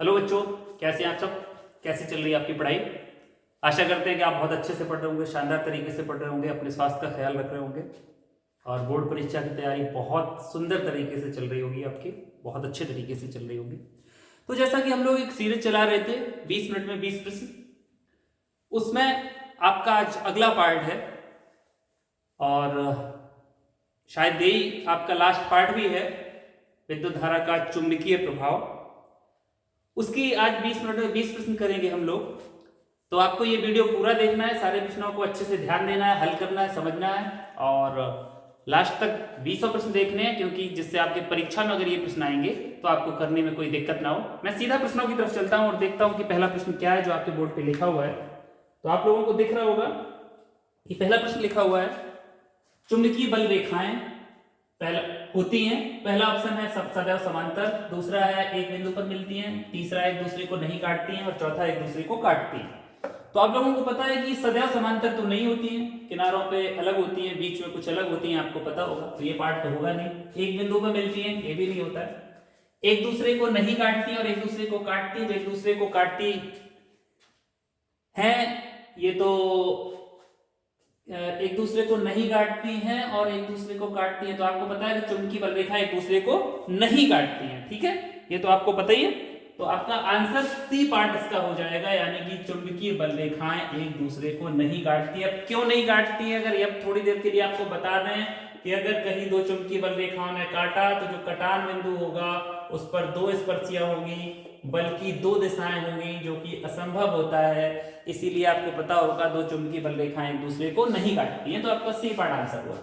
Hello बच्चों, कैसे हैं आप सब? कैसी चल रही है आपकी पढ़ाई? आशा करते हैं कि आप बहुत अच्छे से पढ़ रहे होंगे, शानदार तरीके से पढ़ रहे होंगे, अपने स्वास्थ्य का ख्याल रख रहे होंगे और बोर्ड परीक्षा की तैयारी बहुत सुंदर तरीके से चल रही होगी आपकी, बहुत अच्छे तरीके से चल रही होगी। तो जैसा कि हम लोग एक सीरीज चला रहे थे 20 मिनट में 20 प्रश्न, उसमें आपका आज अगला पार्ट है और शायद यही आपका लास्ट पार्ट भी है, विद्युत धारा का चुंबकीय प्रभाव। उसकी आज 20 मिनट में 20 प्रश्न करेंगे हम लोग। तो आपको ये वीडियो पूरा देखना है, सारे प्रश्नों को अच्छे से ध्यान देना है, हल करना है, समझना है और लास्ट तक 20 प्रश्न देखने हैं, क्योंकि जिससे आपके परीक्षा में अगर ये प्रश्न आएंगे तो आपको करने में कोई दिक्कत ना हो। मैं सीधा प्रश्नों की तरफ चलता हूं और देखता हूं कि पहला प्रश्न क्या है जो आपके बोर्ड पे लिखा हुआ है। तो आप लोगों को दिख रहा होगा कि पहला प्रश्न लिखा हुआ है, चुंबकीय बल रेखाएं पहला होती हैं। पहला ऑप्शन है सब सदैव समांतर, दूसरा है एक बिंदु पर मिलती हैं, तीसरा एक दूसरे को नहीं काटती हैं और चौथा एक दूसरे को काटती हैं। तो आप लोगों को पता है कि सदैव समांतर तो नहीं होती हैं, किनारों पे अलग होती हैं, बीच में कुछ अलग होती हैं, आपको पता होगा। तो ये पार्ट तो होगा नहीं। एक बिंदु पर मिलती हैं, ये भी नहीं होता है। एक दूसरे को नहीं काटती और एक दूसरे को काटती है। जो एक दूसरे को काटती है ये तो एक दूसरे को नहीं काटती हैं और एक दूसरे को काटती हैं। तो आपको पता है कि चुंबकीय बल रेखा एक दूसरे को नहीं काटती हैं, ठीक है, ये तो आपको पता ही है। तो आपका आंसर सी पार्ट इसका हो जाएगा, यानी कि चुंबकीय बल रेखाएं एक दूसरे को नहीं काटती। अब क्यों नहीं काटती है, अगर अब थोड़ी देर के लिए आपको बता दें कि अगर कहीं दो चुंबकीय बल रेखाओं ने काटा तो जो कटान बिंदु होगा उस पर दो स्पर्शियां होगी, बल्कि दो दिशाएं होंगी, जो कि असंभव होता है। इसीलिए आपको पता होगा दो चुंबकीय बल रेखाएं एक दूसरे को नहीं काटती हैं। तो आपका सी पार्ट आंसर हुआ।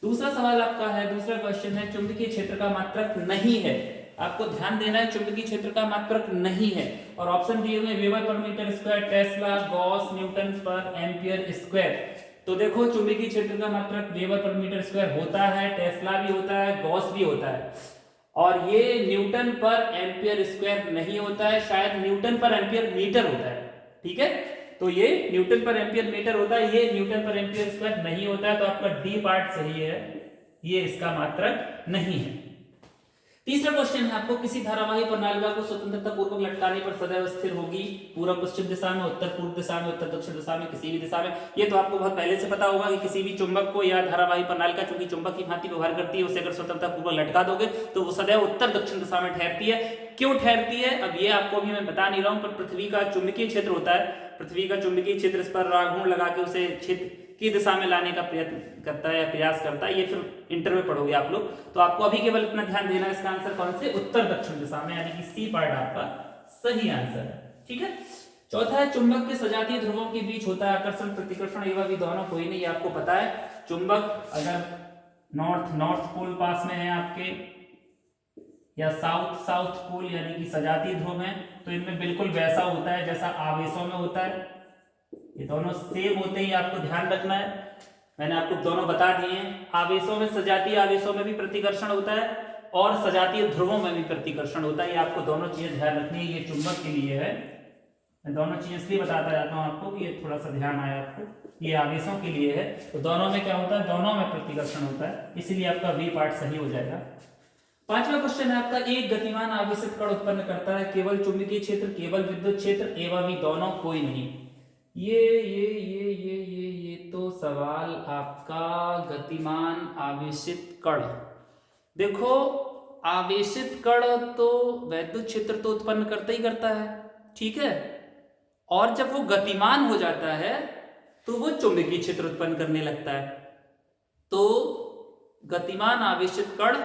दूसरा सवाल आपका है, दूसरा क्वेश्चन है, चुंबकीय क्षेत्र का मात्रक नहीं है। आपको ध्यान देना है, चुंबकीय क्षेत्र का मात्रक नहीं है और ऑप्शन दिए हुए weber per metre square, tesla, gauss, newton per ampere square. तो देखो चुंबकीय क्षेत्र का मात्रक वेबर पर मीटर स्क्वायर होता है, टेस्ला भी होता है, गॉस भी होता है और ये न्यूटन पर एम्पियर स्क्वायर नहीं होता है, शायद न्यूटन पर एम्पियर मीटर होता है, ठीक है। तो ये न्यूटन पर एम्पियर मीटर होता है, ये न्यूटन पर एम्पियर स्क्वायर नहीं होता है। तो आपका डी पार्ट सही है, ये इसका मात्रक नहीं है। तीसरा क्वेश्चन है आपको, किसी धारावाही प्रणालिका को स्वतंत्रता पूर्वक लटकाने पर सदैव स्थिर होगी, पूर्व पश्चिम दिशा में, उत्तर पूर्व दिशा में, उत्तर दक्षिण दिशा में, किसी भी दिशा में। ये तो आपको बहुत पहले से पता होगा कि किसी भी चुंबक को या धारावाही प्रणालिका चूंकि चुंबक की भांति व्यवहार करती है, उसे अगर स्वतंत्रता पूर्वक लटका दोगे तो वो सदैव उत्तर दक्षिण दिशा में ठहरती है। क्यों ठहरती है अब ये आपको अभी मैं बता नहीं रहा हूं, पर पृथ्वी का चुंबकीय क्षेत्र होता है, पृथ्वी का चुंबकीय क्षेत्र इस पर राघुण लगा के उसे क्षेत्र की दिशा में लाने का प्रयत्न करता है या प्रयास करता है। ये फिर इंटर में पढ़ोगे आप लोग। तो आपको अभी केवल इतना ध्यान देना है, इसका आंसर कौन से, उत्तर दक्षिण दिशा में, यानी कि सी पार्ट आपका सही आंसर है, ठीक है। चौथा है, चुंबक के सजातीय ध्रुवों के बीच होता है आकर्षण प्रतिकर्षण एवं भी दोनों कोई नहीं, आपको पता है। चुंबक अगर नॉर्थ पोल पास में है आपके या साउथ पोल यानी कि सजातीय ध्रुव है, तो इनमें बिल्कुल वैसा होता है जैसा आवेशों में होता है। ये दोनों सेम होते ही आपको ध्यान रखना है, मैंने आपको दोनों बता दिए हैं। आवेशों में, सजातीय आवेशों में भी प्रतिकर्षण होता है और सजातीय ध्रुवों में भी प्रतिकर्षण होता है। ये आपको दोनों चीजें ध्यान रखनी है। ये चुंबक के लिए है, मैं दोनों चीजें इसलिए बताता जाता हूं आपको कि ये थोड़ा सा ध्यान आए आपको। ये आवेशों के लिए है, तो दोनों में क्या होता है, दोनों में प्रतिकर्षण होता है, इसीलिए आपका बी पार्ट सही हो जाएगा। पांचवा क्वेश्चन है आपका, एक गतिमान आवेशित कण उत्पन्न करता है, केवल चुंबकीय क्षेत्र, केवल विद्युत क्षेत्र एवं भी दोनों कोई नहीं। ये तो सवाल आपका गतिमान आवेशित कण। देखो आवेशित कण तो वैद्युत क्षेत्र तो उत्पन्न करता ही करता है, ठीक है, और जब वो गतिमान हो जाता है तो वो चुंबकीय क्षेत्र उत्पन्न करने लगता है। तो गतिमान आवेशित कण,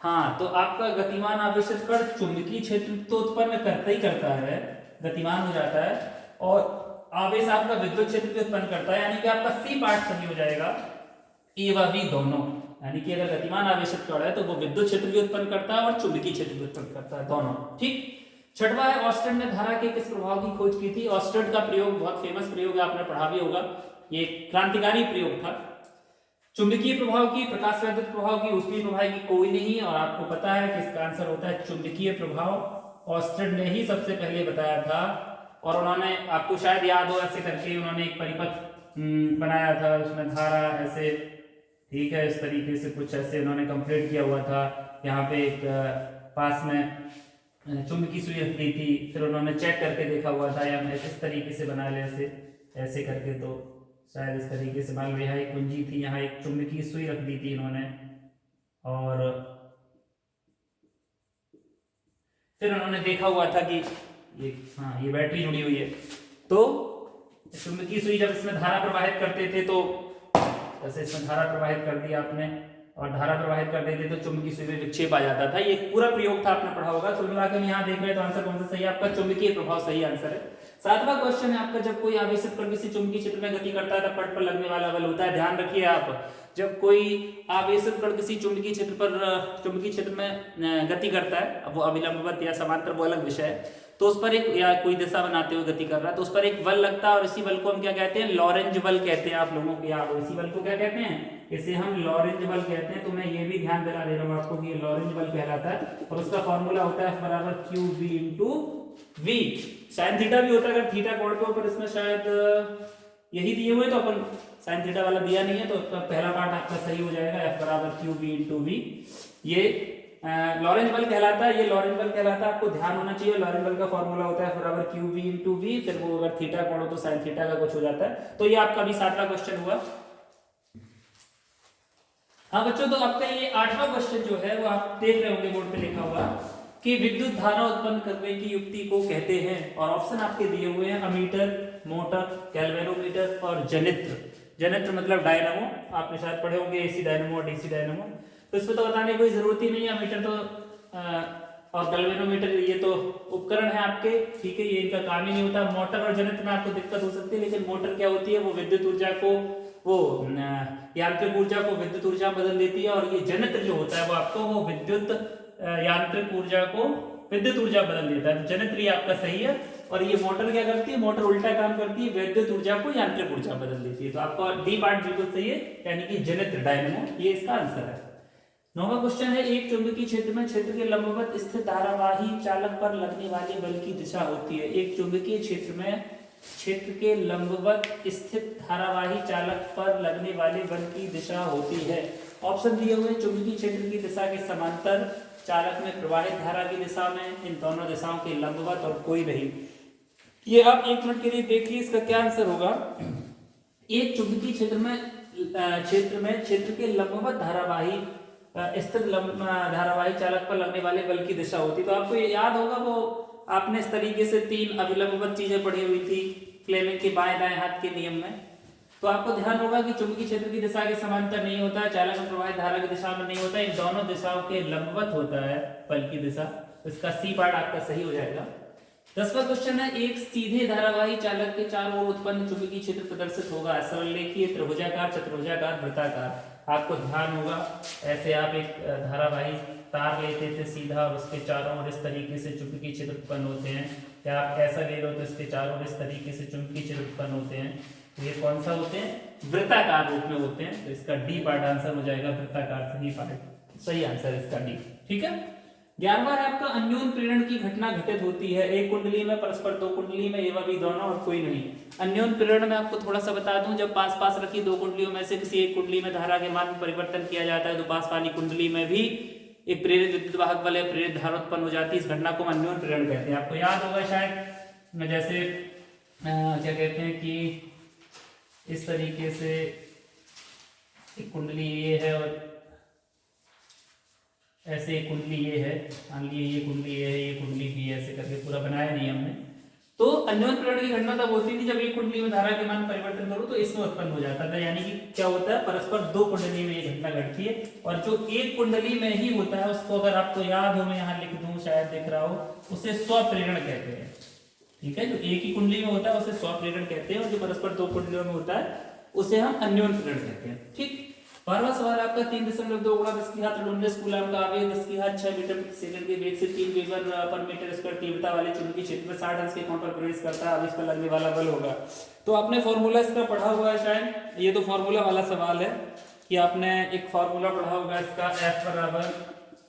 हाँ, तो आपका गतिमान आवेशित कण चुंबकीय क्षेत्र तो उत्पन्न करता ही करता है, गतिमान हो जाता है, और आवेश आपका विद्युत क्षेत्र भी उत्पन्न करता है, यानी कि आपका सी पार्ट सही हो जाएगा, ए व बी दोनों। यानी कि अगर गतिमान आवेशित कण है तो वो विद्युत क्षेत्र भी उत्पन्न करता है और चुंबकीय क्षेत्र भी उत्पन्न करता है, दोनों, ठीक। छठवा है, ऑस्टेड ने धारा के किस प्रभाव की खोज की थी। ऑस्टेड का प्रयोग बहुत फेमस प्रयोग है, आपने पढ़ा भी होगा, ये क्रांतिकारी प्रयोग था। चुंबकीय प्रभाव की, प्रकाश वैद्युत प्रभाव की, ऊष्मीय प्रभाव की कोई नहीं, और आपको पता है कि इसका आंसर होता है चुंबकीय प्रभाव। ऑस्टेड ने ही सबसे पहले बताया था और उन्होंने, आपको शायद याद हो, ऐसे करके उन्होंने एक परिपथ बनाया था, उसमें धारा ऐसे, ठीक है, इस तरीके से कुछ ऐसे उन्होंने कंप्लीट किया हुआ था। यहाँ पे एक पास में चुंबकीय सुई रख दी थी, फिर उन्होंने चेक करके देखा हुआ था या मैं इस तरीके से बना ले ऐसे ऐसे करके, तो शायद इस तरीके से मान लो यहाँ एक कुंजी थी, यहाँ एक चुंबकीय सुई रख दी थी इन्होंने, और फिर उन्होंने देखा हुआ था कि ये हाँ ये बैटरी जुड़ी हुई है, तो चुंबकीय सुई जब इसमें धारा प्रवाहित करते थे तो जैसे इसमें धारा प्रवाहित कर दिया आपने और धारा प्रवाहित कर देते तो चुंबकीय सुई में विक्षेप आ जाता था। ये एक पूरा प्रयोग था, आपने पढ़ा होगा। तो मिलाकर यहाँ देख रहे हैं तो आंसर कौन सा सही है आपका? चुंबकीय प्रभाव सही आंसर है। 7वां क्वेश्चन है आपका, जब कोई आवेशित कण किसी चुंबकीय क्षेत्र में गति करता है तब पट पर लगने वाला बल होता है। ध्यान रखिए आप, जब कोई आवेशित कण किसी चुंबकीय क्षेत्र में गति करता है, अब वो अभिलंबवत या समांतर वो अलग विषय है, तो उस पर एक या कोई दिशा बनाते हुए गति कर रहा है तो उस पर एक बल लगता है और इसी बल को हम क्या कहते हैं? लॉरेंज बल कहते हैं। आप लोगों को याद हो, इसी बल को क्या कहते हैं? इसे हम लॉरेंज बल कहते हैं। तो मैं ये भी ध्यान दिला दे रहा हूँ आपको कि ये लॉरेंज बल कहलाता है और उसका फॉर्मूला होता है F बराबर Q V into V. Sine theta भी होता है अगर थीटा कोण पे, पर इसमें शायद यही दिए हुए तो अपन साइन थीटा वाला दिया नहीं है, तो पहला पार्ट आपका सही हो जाएगा, F बराबर क्यू वी इंटू वी। ये लॉरेंज बल कहलाता है, ये लॉरेंज बल कहलाता है। आपको ध्यान होना चाहिए लॉरेंज बल का फॉर्मूला होता है F बराबर क्यू वी इंटू वी, फिर वो अगर थीटा कोण हो तो साइन थीटा का कुछ हो जाता है। तो ये आपका भी 7वां क्वेश्चन हुआ। हाँ बच्चों, तो आपका ये 8वां क्वेश्चन जो है वो आप देख रहे होंगे बोर्ड पे लिखा हुआ कि विद्युत धारा उत्पन्न करने की युक्ति को कहते हैं, और ऑप्शन आपके दिए हुए हैं अमीटर, मोटर, गैल्वेनोमीटर और जनित्र। जनित्र मतलब डायनामो, आपने शायद पढ़े होंगे एसी डायनामो और डीसी डायनामो, तो इसमें तो बताने की कोई जरूरत ही नहीं है। अमीटर तो और गैल्वेनोमीटर ये तो उपकरण है आपके, ठीक है, ये इनका काम ही नहीं होता। मोटर और जनित्र में आपको दिक्कत हो सकती है, लेकिन मोटर क्या होती है? वो विद्युत ऊर्जा को, वो यांत्रिक ऊर्जा को विद्युत ऊर्जा बदल देती है, और ये जनित्र जो होता है वो आपको वो विद्युत यांत्रिक ऊर्जा को विद्युत ऊर्जा बदल देता है। तो जनित्र ये आपका सही है। और ये मोटर क्या करती है? मोटर उल्टा काम करती है, विद्युत ऊर्जा को यांत्रिक ऊर्जा बदल देती है। तो आपका डी पार्ट बिल्कुल सही है, यानी कि जनित्र डायनामो, ये इसका आंसर है। 9वां क्वेश्चन है, एक चुंबकीय क्षेत्र में क्षेत्र के लंबवत स्थित धारावाही चालक पर लगने वाले बल की दिशा होती है। एक चुंबकीय क्षेत्र में क्षेत्र के लंबवत स्थित धारावाही चालक पर लगने वाले बल की दिशा होती है। ऑप्शन दिए हुए चुंबकीय क्षेत्र की दिशा के समांतर, चालक में प्रवाहित धारा की दिशा में, इन दोनों दिशाओं के लंबवत और कोई नहीं। ये आप 1 मिनट के लिए देखिए इसका क्या आंसर होगा। एक चुंबकीय क्षेत्र में क्षेत्र के लंबवत धारावाही स्थित धारावाही चालक पर लगने वाले बल की दिशा होती। तो आपको ये याद होगा, वो आपने इस तरीके से 3 अभिलंबवत चीजें पढ़ी हुई थी फ्लेमिंग के बाएं दाएं हाथ के नियम में। तो आपको ध्यान होगा कि चुंबकीय क्षेत्र की दिशा के समांतर नहीं होता है, चालक में प्रवाहित धारा की दिशा में नहीं होता है, इन दोनों दिशाओं के लंबवत होता है बल की दिशा। इसका सी पार्ट आपका सही हो जाएगा। 10वां क्वेश्चन है, एक सीधे धारावाही चालक के चारों ओर उत्पन्न चुंबकीय क्षेत्र प्रदर्शित होगा। सरलरेखीय, त्रिभुजाकार, चतुर्भुजाकार, वृत्ताकार। आपको ध्यान होगा ऐसे आप एक धारावाही तार लेते थे सीधा और उसके चारों ओर इस तरीके से चुंबकीय क्षेत्र उत्पन्न होते हैं, या आप ऐसा ले लो तो इसके चारों ओर इस तरीके से चुंबकीय क्षेत्र उत्पन्न होते हैं। तो ये कौन सा होते हैं? वृत्ताकार रूप में होते हैं। तो इसका डी पार्ट आंसर हो जाएगा, वृत्ताकार सही पार्ट, सही आंसर इसका डी। ठीक है। 11वां है आपका, अन्योन प्रेरण की घटना घटित होती है एक कुंडली में, परस्पर 2 कुंडली में, एवं भी दोनों और कोई नहीं। अन्योन प्रेरण में आपको थोड़ा सा बता दूं, जब पास पास रखी 2 कुंडलियों में से किसी एक कुंडली में धारा के मान में परिवर्तन किया जाता है तो पास वाली कुंडली में भी एक प्रेरित विद्युत वाहक बल या प्रेरित धारा उत्पन्न हो जाती है। इस घटना को अन्योन प्रेरण कहते हैं। आपको याद होगा शायद, जैसे क्या कहते हैं कि इस तरीके से एक कुंडली ये है और ऐसे एक कुंडली ये है, मान लीजिए ये कुंडली ये है, ये कुंडली भी ऐसे करके पूरा बनाया नहीं हमने। तो अन्योन प्रेरण की घटना तब होती थी जब एक कुंडली में धारा के मान परिवर्तन करो तो इसमें उत्पन्न हो जाता था। यानी कि क्या होता है, परस्पर 2 कुंडली में ये घटना घटती है, और जो एक कुंडली में ही होता है उसको अगर आपको याद हो, मैं यहाँ लिख दूं शायद दिख रहा हो, उसे स्वप्रेरण कहते हैं। ठीक है, जो एक ही कुंडली में होता है उसे स्वप्रेरण कहते हैं, और जो परस्पर 2 कुंडलियों में होता है उसे हम अन्योन प्रेरण कहते हैं। ठीक। 12वां सवाल आपका 3.2 गुणा 10 की घात 19 कूलम का आवेश 10 की घात 6 मीटर प्रति सेकंड के वेग से 3 वेबर पर मीटर स्क्वायर तीव्रता वाले चुंबकीय क्षेत्र में 60 अंश के कोण पर प्रवेश करता है, अब इस पर लगने वाला बल होगा। तो आपने फॉर्मूला इसका पढ़ा हुआ है शायद, ये तो फॉर्मूला वाला सवाल है कि आपने एक फॉर्मूला पढ़ा होगा इसका, F बराबर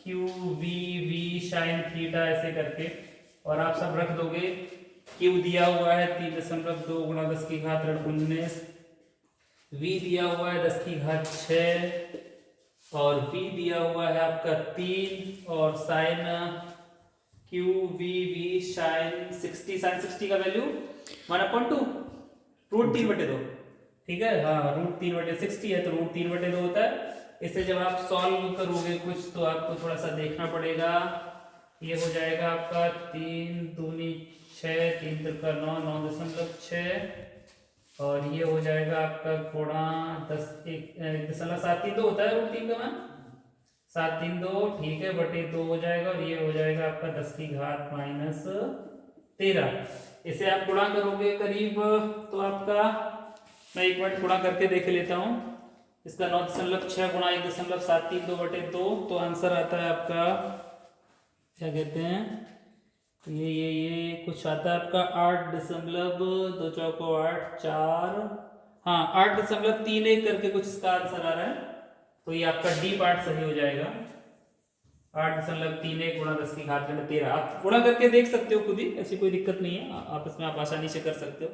Q V V sine theta ऐसे करके, और आप सब रख दोगे। क्यू दिया हुआ है 3.2 गुणा 10 की घात 19, v दिया हुआ है 10 की घात 6, और v दिया हुआ है आपका 3, और sine Q V V sine 60 का वैल्यू 1/2 √3/2, ठीक है। हाँ, √3/60 है तो √3/2 होता है। इसे जब आप सॉल्व करोगे कुछ तो आपको थोड़ा सा देखना पड़ेगा। ये हो जाएगा आपका 3 दूनी 6, 3 त्रिका 9, 9.6 और ये हो जाएगा आपका गुणा 10, 1.732 होता है √3 का मान, 732, ठीक है, बटे 2 हो जाएगा और ये हो जाएगा आपका 10 की घात -13। इसे आप गुणा करोगे करीब तो आपका, मैं एक मिनट गुणा करके देख लेता हूँ। इसका 9.6 गुणा 1.732 बटे 2 तो आंसर आता है आपका, क्या कहते हैं, ये कुछ आता है आपका 8.2 चौको 8 4, हाँ 8.31 करके कुछ इसका आंसर आ रहा है। तो ये आपका डी पार्ट सही हो जाएगा। 8.31 गुणा 10 की घात में 13। आप गुणा करके देख सकते हो खुद ही, ऐसी कोई दिक्कत नहीं है, आपस में आप आसानी से कर सकते हो,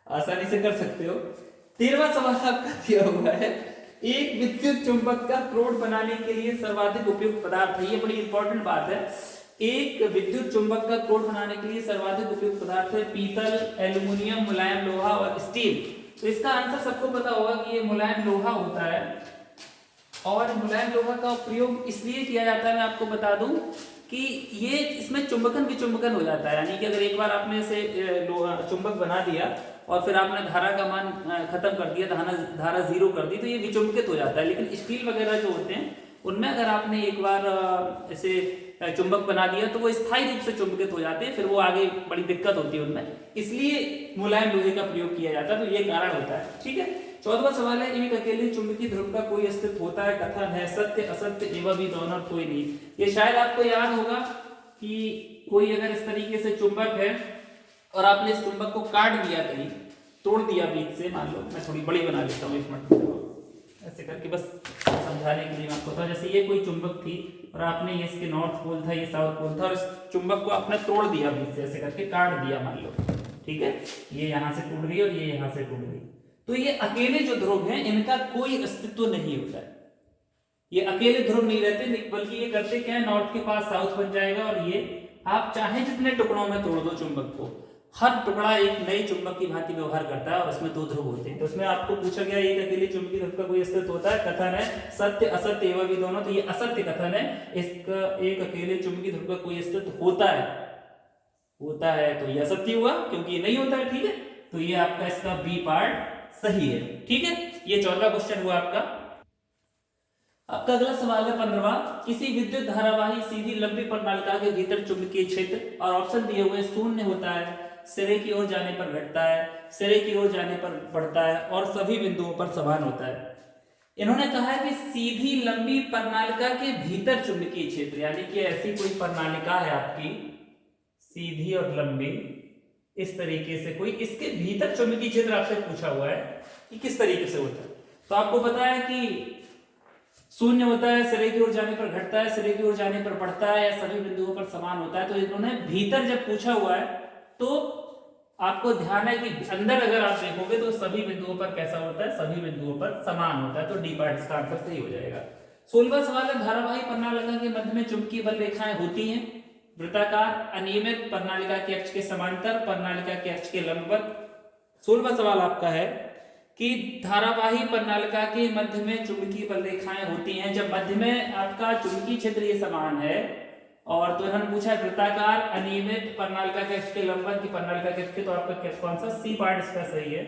आसानी से कर सकते हो। 13वां सवाल आपका दिया हुआ है, एक विद्युत चुंबक का क्रोड बनाने के लिए सर्वाधिक उपयुक्त पदार्थ है। ये बड़ी इंपॉर्टेंट बात है। एक विद्युत चुंबक का क्रोड बनाने के लिए सर्वाधिक उपयुक्त पदार्थ है पीतल, एल्युमिनियम, मुलायम लोहा और स्टील। तो इसका आंसर सबको पता होगा कि ये मुलायम लोहा होता है और मुलायम लोहा का प्रयोग इसलिए किया जाता है, मैं आपको बता दूं कि ये इसमें चुंबकन विचुंबकन हो जाता है। यानी कि अगर एक बार आपने इसे चुंबक बना दिया और फिर आपने धारा का मान खत्म कर दिया, धारा 0 कर दी, तो ये विचुंबकित हो जाता है। लेकिन स्टील वगैरह जो होते हैं उनमें अगर आपने एक बार ऐसे चुंबक बना दिया तो वो स्थायी रूप से चुंबकित हो जाते हैं, फिर वो आगे बड़ी दिक्कत होती है उनमें, इसलिए मुलायम लोहे का प्रयोग किया जाता है। तो ये कारण होता है, ठीक है। 14वां सवाल है, एक अकेले चुंबकीय ध्रुव का कोई अस्तित्व होता है, कथन है सत्य असत्य एवं भी दोनों कोई नहीं। ये शायद आपको याद होगा कि कोई अगर इस तरीके से चुंबक है और आपने इस चुंबक को काट दिया, कहीं तोड़ दिया बीच से, मान लो, मैं थोड़ी बड़ी बना लेता हूँ 1 मिनट ऐसे करके, बस समझाने के लिए मैं आपको बताऊं। जैसे ये कोई चुंबक थी और आपने ये इसके नॉर्थ पोल था, ये साउथ पोल था, और इस चुंबक को आपने तोड़ दिया बीच से, ऐसे करके काट दिया मान लो, ठीक है। ये यहाँ से टूट गई और ये यहाँ से टूट गई। तो ये अकेले जो ध्रुव हैं इनका कोई अस्तित्व नहीं होता है, ये अकेले ध्रुव नहीं रहते, बल्कि ये करते क्या है, नॉर्थ के पास साउथ बन जाएगा और ये आप चाहे जितने टुकड़ों में तोड़ दो चुंबक को, हर टुकड़ा एक नए चुंबक की भांति व्यवहार करता है और उसमें 2 ध्रुव होते हैं। तो उसमें आपको पूछा गया एक अकेले चुंबकीय ध्रुव का कोई अस्तित्व होता है, कथन है सत्य असत्य एवं भी दोनों। तो ये असत्य कथन है, इसका एक अकेले चुंबकीय ध्रुव का कोई अस्तित्व होता है तो ये असत्य हुआ क्योंकि ये नहीं होता है, ठीक है। तो ये आपका इसका बी पार्ट सही है, ठीक है। ये 14वां क्वेश्चन हुआ आपका। आपका अगला सवाल है 15वां, किसी विद्युत धारावाही सीधी लंबी प्रणालिका के भीतर चुंबकीय क्षेत्र, और ऑप्शन दिए हुए 0 होता है, सिरे की ओर जाने पर घटता है, सिरे की ओर जाने पर बढ़ता है और सभी बिंदुओं पर समान होता है। इन्होंने कहा है कि सीधी लंबी प्रणालिका के भीतर चुंबकीय क्षेत्र, यानी कि ऐसी कोई प्रणालिका है आपकी सीधी और लंबी इस तरीके से कोई, इसके भीतर चुंबकीय क्षेत्र आपसे पूछा हुआ है कि किस तरीके से होता है। तो आपको पता है कि 0 होता है, सिरे की ओर जाने पर घटता है, सिरे की ओर जाने पर बढ़ता है, सभी बिंदुओं पर समान होता है। तो इन्होंने भीतर जब पूछा हुआ है तो आपको ध्यान है कि अंदर अगर आप देखोगे तो सभी बिंदुओं पर कैसा होता है, सभी बिंदुओं पर समान होता है। तो डी पार्ट इसका आंसर सही हो जाएगा। 16वां सवाल है, धारावाही प्रणालिका के मध्य में चुंबकीय बल रेखाएं होती हैं, वृत्ताकार, अनियमित, प्रणालिका के अक्ष के समांतर, प्रणालिका के अक्ष के लंबवत। 16वां सवाल आपका है कि धारावाही प्रणालिका के मध्य में चुंबकीय बल रेखाएं होती हैं। जब मध्य में आपका चुंबकीय क्षेत्र ये समान है और तो इन्होंने पूछा है वृत्ताकार, अनियमित, प्रणालिका के अक्ष के लंबवत की प्रणालिका के अक्ष के, तो आपका कौन सा सी पार्ट इसका सही है।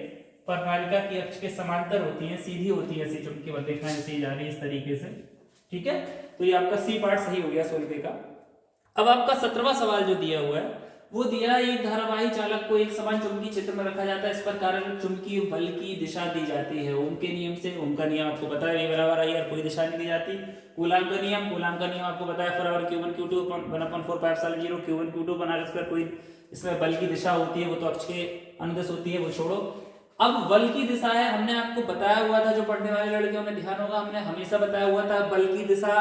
प्रणालिका की अक्ष के समांतर होती है, सीधी होती है ऐसी चुंबकीय बल रेखाएं ऐसी जा रही है इस तरीके से, ठीक है। तो ये आपका सी पार्ट सही हो गया 16 का। अब आपका 17वां सवाल जो दिया हुआ है वो दिया, एक धारावाही चालक को एक समान चुंबकीय क्षेत्र में रखा जाता है, इस पर कारण चुंबकीय बल की दिशा दी जाती है ओम के नियम से। ओम का नियम आपको पता है, ए बराबर आई आर, कोई दिशा नहीं दी जाती। कूलाम का नियम, कूलाम का नियम आपको पता है, बराबर Q1 Q2 1/4πε0 Q1 Q2 बना स्क्वायर। कोई इसमें बल की दिशा होती है, वो तो अक्ष के अनुदिश होती है, वो छोड़ो। अब बल की दिशा है, हमने आपको बताया हुआ था, जो पढ़ने वाले लड़कियों में ध्यान होगा, हमने हमेशा बताया हुआ था बल की दिशा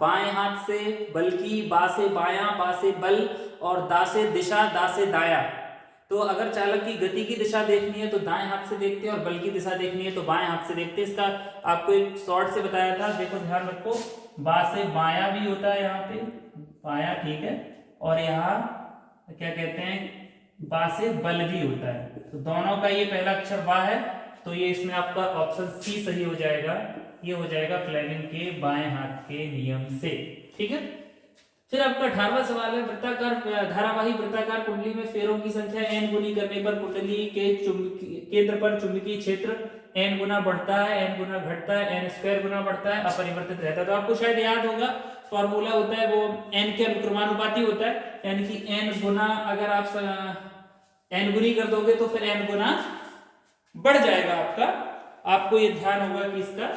बाएं हाथ से, बल की बा से बायां, बा से बल, और दा से दिशा, दा से दाया। तो अगर चालक की गति की दिशा देखनी है तो दाएं हाथ से देखते हैं और बल की दिशा देखनी है तो बाएं हाथ से देखते हैं। इसका आपको एक शॉर्ट से बताया था, देखो ध्यान रखो, बा से बाया भी होता है, यहाँ पे बाया, ठीक है, और यहाँ क्या कहते हैं, बा से बल भी होता है। तो दोनों का ये पहला अक्षर बा है, तो ये इसमें आपका ऑप्शन सी सही हो जाएगा। ये हो जाएगा फ्लेमिंग के बाएं हाथ के नियम से, ठीक है। फिर आपका 18वां सवाल है, वृत्ताकार धारावाही वृत्ताकार कुंडली में फेरों की संख्या n गुनी करने पर कुंडली के केंद्र पर चुंबकीय क्षेत्र n गुना बढ़ता है, n गुना घटता है, n स्क्वायर गुना बढ़ता है, अपरिवर्तित रहता है। तो आपको शायद याद होगा फॉर्मूला होता है वो n के अनुक्रमानुपाती होता है, यानी कि n गुना अगर आप n गुनी कर दोगे तो फिर n गुना बढ़ जाएगा आपका। आपको ये ध्यान होगा कि इसका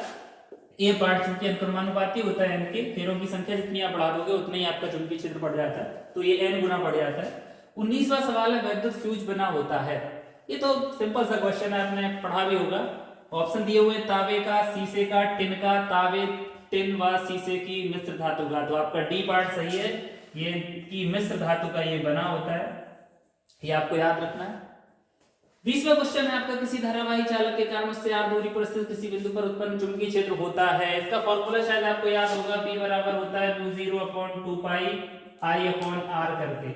ये पार्ट चूंकि अनुक्रमानुपाती होता है, n के फेरों की संख्या जितनी आप बढ़ा दोगे उतना ही आपका चुंबकीय क्षेत्र बढ़ जाता है, तो ये n गुना बढ़ जाता है। 19वां सवाल है, वैद्युत फ्यूज बना होता है। ये तो सिंपल सा क्वेश्चन है, आपने पढ़ा भी होगा। ऑप्शन दिए हुए तांबे का, शीशे का, टिन का, तांबे, टिन व शीशे की मिश्र धातु का। तो आपका डी पार्ट सही है, ये की मिश्र धातु का ये बना होता है, ये आपको याद रखना है। 20वां क्वेश्चन है आपका, किसी धारावाही चालक के कारण उससे r दूरी पर स्थित किसी बिंदु पर उत्पन्न चुंबकीय क्षेत्र होता है। इसका फॉर्मूला शायद आपको याद होगा, P बराबर होता है μ0 upon 2 pi I upon r करके,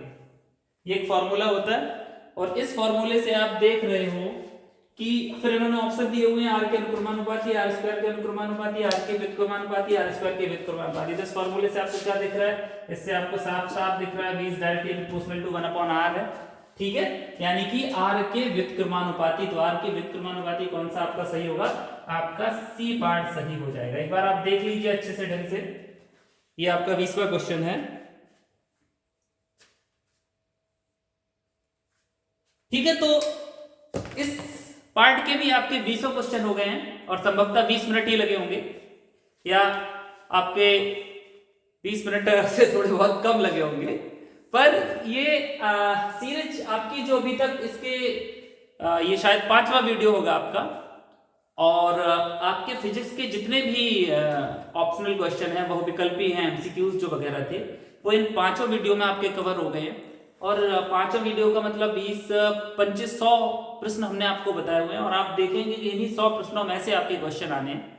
ये एक फॉर्मूला होता है। और इस फॉर्मूले से आप देख रहे हो कि फिर इन्होंने ऑप्शन दिए हुए हैं r के अनुक्रमानुपाती, r स्क्वायर के अनुक्रमानुपाती, r के व्युत्क्रमानुपाती, r स्क्वायर के व्युत्क्रमानुपाती। तो इस फॉर्मूले से आपको क्या दिख रहा है, इससे आपको साफ साफ दिख रहा है 20 directly proportional to 1 upon r है, ठीक है, यानी कि r के व्युत्क्रमानुपाती। तो r के व्युत्क्रमानुपाती कौन सा आपका सही होगा, आपका सी पार्ट सही हो जाएगा। एक बार आप देख लीजिए अच्छे से ढंग से, ये आपका 20वां क्वेश्चन है, ठीक है। तो इस पार्ट के भी आपके 20 क्वेश्चन हो गए हैं और संभवतः 20 मिनट ही लगे होंगे, या आपके 20 मिनट से थोड़े बहुत कम लगे होंगे। पर ये सीरीज आपकी जो अभी तक इसके ये शायद 5वां वीडियो होगा आपका, और आपके फिजिक्स के जितने भी ऑप्शनल क्वेश्चन हैं, बहुविकल्पी हैं, एमसीक्यूज जो वगैरह थे, वो इन 5 वीडियो में आपके कवर हो गए हैं। और 5 वीडियो का मतलब 20-25-100 प्रश्न हमने आपको बताए हुए हैं, और आप देखेंगे कि इन्हीं 100 प्रश्नों में से आपके क्वेश्चन आने हैं।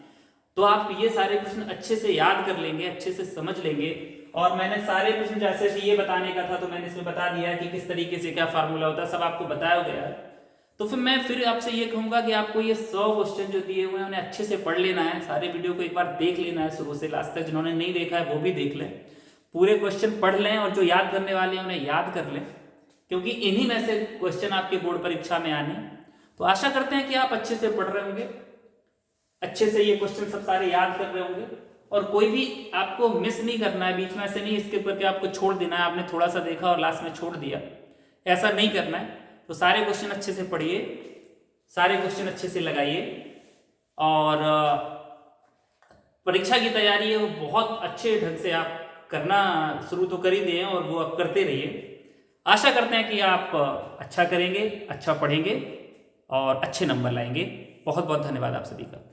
तो आप ये सारे प्रश्न अच्छे से याद कर लेंगे, अच्छे से समझ लेंगे। और मैंने सारे प्रश्न जैसे ये बताने का था तो मैंने इसमें बता दिया कि किस तरीके से क्या फार्मूला होता है, सब आपको बताया गया है। तो फिर मैं आपसे ये कहूंगा कि आपको ये 100 क्वेश्चन जो दिए हुए हैं उन्हें अच्छे से पढ़ लेना है, सारे वीडियो को एक बार देख लेना है शुरू से लास्ट तक। जिन्होंने नहीं देखा है वो भी देख लें, पूरे क्वेश्चन पढ़ लें, और जो याद करने वाले हैं उन्हें याद कर लें, क्योंकि इन्हीं में से क्वेश्चन आपके बोर्ड परीक्षा में आने। तो आशा करते हैं कि आप अच्छे से पढ़ रहे होंगे, अच्छे से ये क्वेश्चन सब सारे याद कर रहे होंगे, और कोई भी आपको मिस नहीं करना है। बीच में ऐसे नहीं इसके करके आपको छोड़ देना है, आपने थोड़ा सा देखा और लास्ट में छोड़ दिया, ऐसा नहीं करना है। तो सारे क्वेश्चन अच्छे से पढ़िए, सारे क्वेश्चन अच्छे से लगाइए, और परीक्षा की तैयारी है वो बहुत अच्छे ढंग से आप करना शुरू तो कर ही दिए, और वो आप करते रहिए। आशा करते हैं कि आप अच्छा करेंगे, अच्छा पढ़ेंगे और अच्छे नंबर लाएंगे। बहुत बहुत धन्यवाद आप सभी का।